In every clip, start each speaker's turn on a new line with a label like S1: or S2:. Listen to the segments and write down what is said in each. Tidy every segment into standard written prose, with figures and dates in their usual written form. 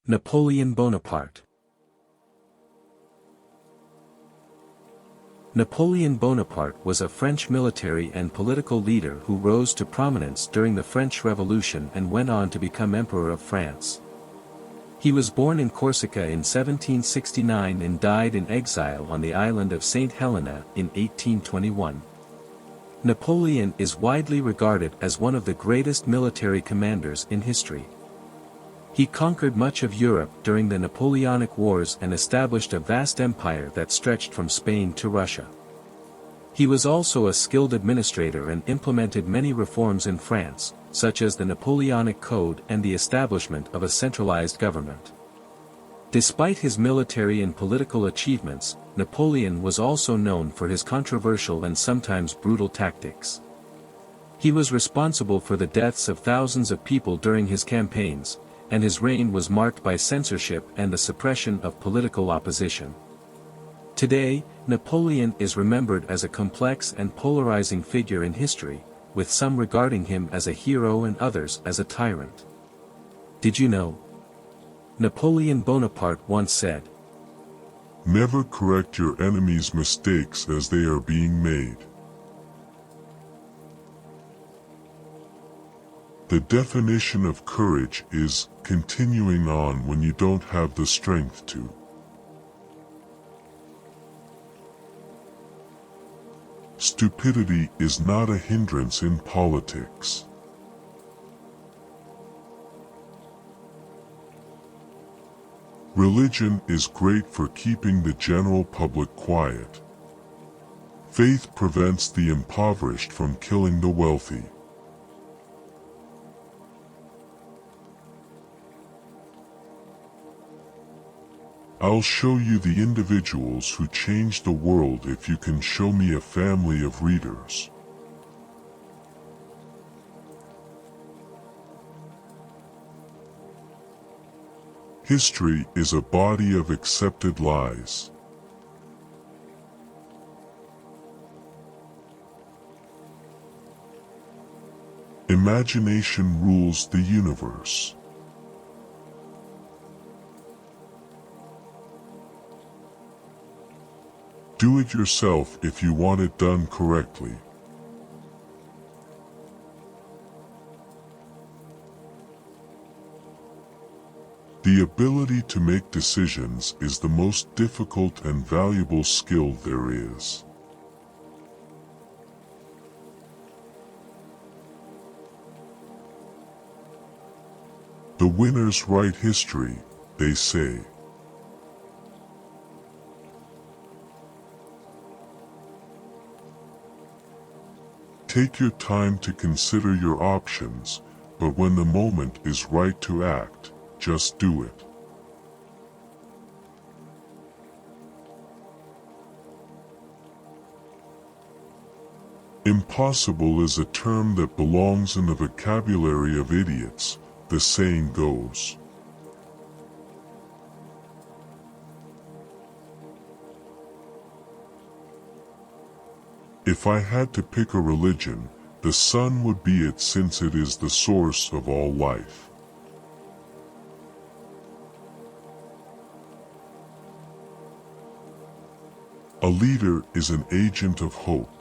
S1: Napoleon Bonaparte. Napoleon Bonaparte was a French military and political leader who rose to prominence during the French Revolution and went on to become Emperor of France. He was born in Corsica in 1769 and died in exile on the island of St. Helena in 1821. Napoleon is widely regarded as one of the greatest military commanders in history. He conquered much of Europe during the Napoleonic Wars and established a vast empire that stretched from Spain to Russia. He was also a skilled administrator and implemented many reforms in France, such as the Napoleonic Code and the establishment of a centralized government. Despite his military and political achievements, Napoleon was also known for his controversial and sometimes brutal tactics. He was responsible for the deaths of thousands of people during his campaigns, and his reign was marked by censorship and the suppression of political opposition. Today, Napoleon is remembered as a complex and polarizing figure in history, with some regarding him as a hero and others as a tyrant. Did you know? Napoleon Bonaparte once said,
S2: "Never correct your enemy's mistakes as they are being made." The definition of courage is continuing on when you don't have the strength to. Stupidity is not a hindrance in politics. Religion is great for keeping the general public quiet. Faith prevents the impoverished from killing the wealthy. I'll show you the individuals who changed the world if you can show me a family of readers. History is a body of accepted lies. Imagination rules the universe. Do it yourself if you want it done correctly. The ability to make decisions is the most difficult and valuable skill there is. The winners write history, they say. Take your time to consider your options, but when the moment is right to act, just do it. Impossible is a term that belongs in the vocabulary of idiots, the saying goes. If I had to pick a religion, the sun would be it, since it is the source of all life. A leader is an agent of hope.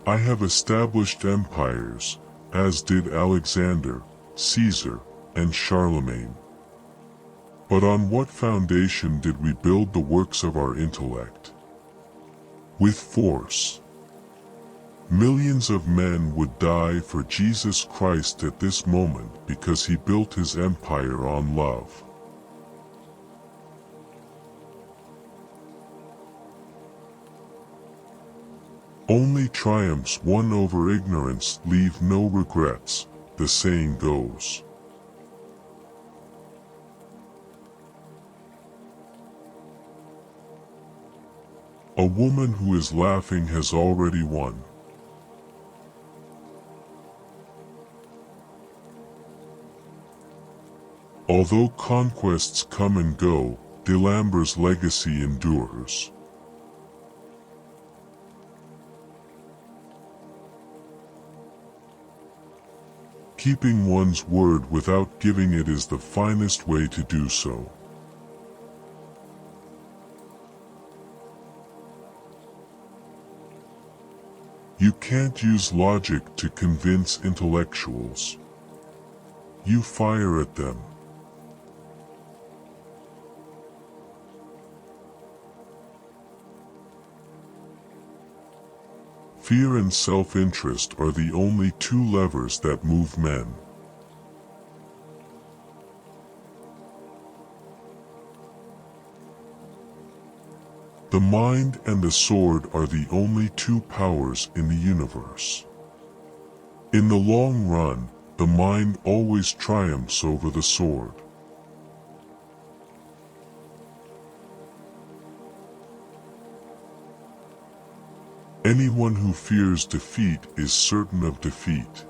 S2: I have established empires, as did Alexander, Caesar, and Charlemagne. But on what foundation did we build the works of our intellect? With force. Millions of men would die for Jesus Christ at this moment because he built his empire on love. Only triumphs won over ignorance leave no regrets, the saying goes. A woman who is laughing has already won. Although conquests come and go, Delamber's legacy endures. Keeping one's word without giving it is the finest way to do so. You can't use logic to convince intellectuals. You fire at them. Fear and self-interest are the only two levers that move men. The mind and the sword are the only two powers in the universe. In the long run, the mind always triumphs over the sword. Anyone who fears defeat is certain of defeat.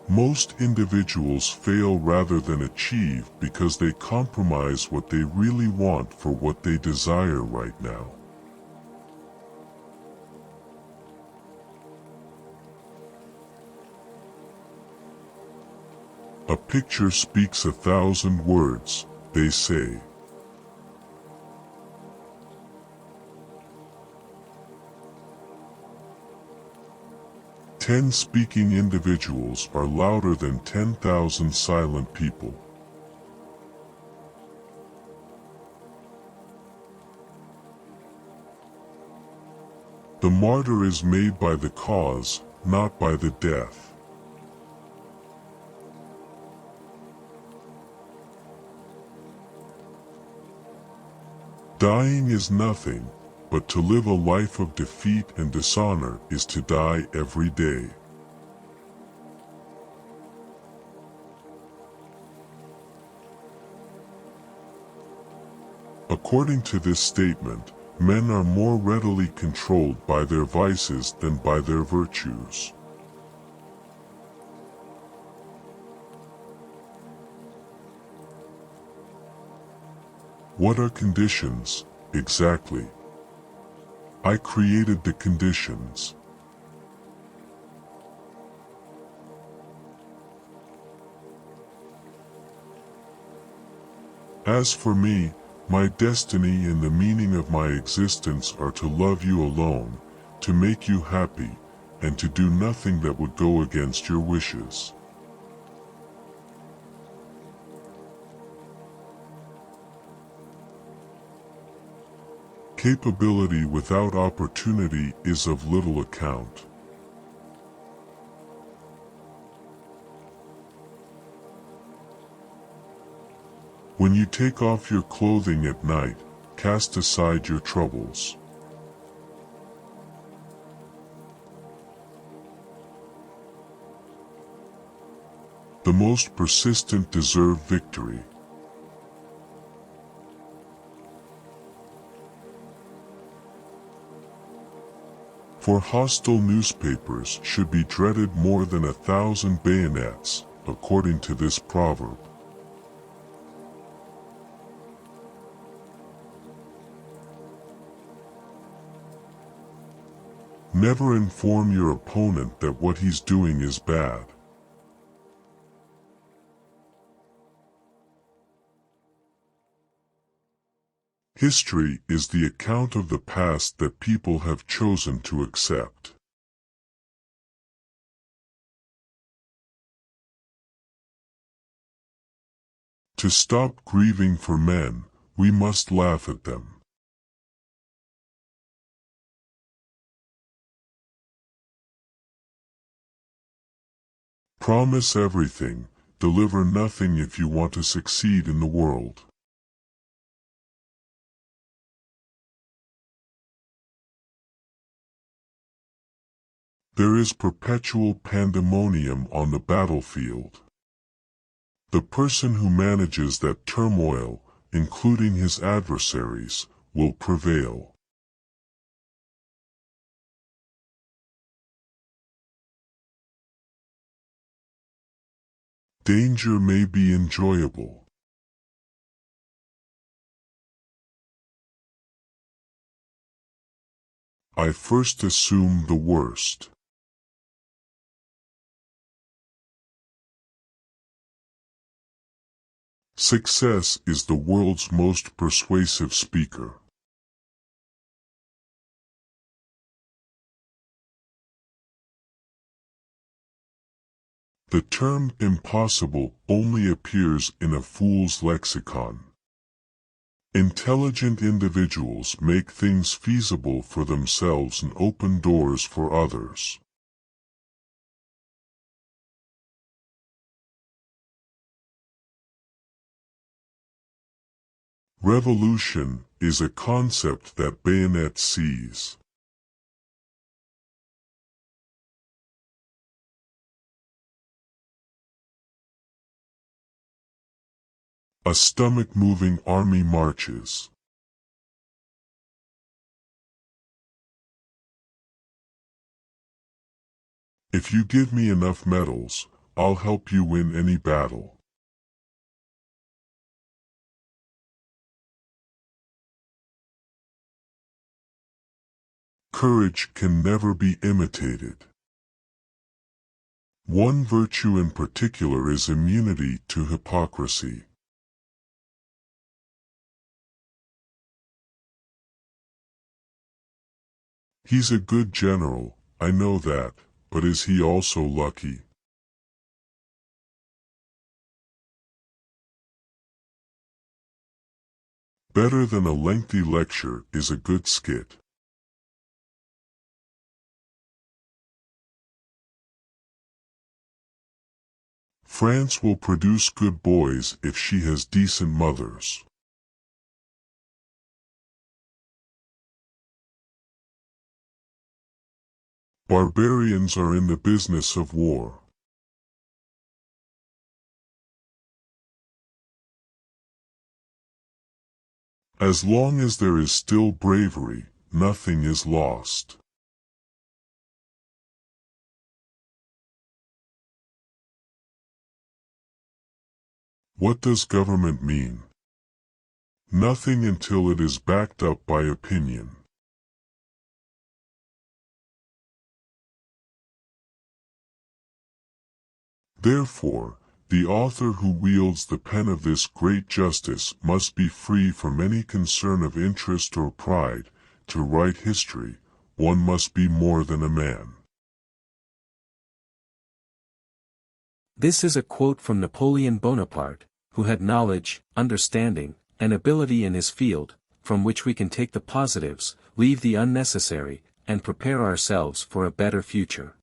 S2: Most individuals fail rather than achieve because they compromise what they really want for what they desire right now. A picture speaks 1,000 words, they say. Ten speaking individuals are louder than 10,000 silent people. The martyr is made by the cause, not by the death. Dying is nothing, but to live a life of defeat and dishonor is to die every day. According to this statement, men are more readily controlled by their vices than by their virtues. What are conditions, exactly? I created the conditions. As for me, my destiny and the meaning of my existence are to love you alone, to make you happy, and to do nothing that would go against your wishes. Capability without opportunity is of little account. When you take off your clothing at night, cast aside your troubles. The most persistent deserve victory. For hostile newspapers should be dreaded more than 1,000 bayonets, according to this proverb. Never inform your opponent that what he's doing is bad. History is the account of the past that people have chosen to accept. To stop grieving for men, we must laugh at them. Promise everything, deliver nothing if you want to succeed in the world. There is perpetual pandemonium on the battlefield. The person who manages that turmoil, including his adversaries, will prevail. Danger may be enjoyable. I first assume the worst. Success is the world's most persuasive speaker. The term impossible only appears in a fool's lexicon. Intelligent individuals make things feasible for themselves and open doors for others. Revolution is a concept that bayonet sees. A stomach-moving army marches. If you give me enough medals, I'll help you win any battle. Courage can never be imitated. One virtue in particular is immunity to hypocrisy. He's a good general, I know that, but is he also lucky? Better than a lengthy lecture is a good skit. France will produce good boys if she has decent mothers. Barbarians are in the business of war. As long as there is still bravery, nothing is lost. What does government mean? Nothing until it is backed up by opinion. Therefore, the author who wields the pen of this great justice must be free from any concern of interest or pride. To write history, one must be more than a man.
S1: This is a quote from Napoleon Bonaparte, who had knowledge, understanding, and ability in his field, from which we can take the positives, leave the unnecessary, and prepare ourselves for a better future.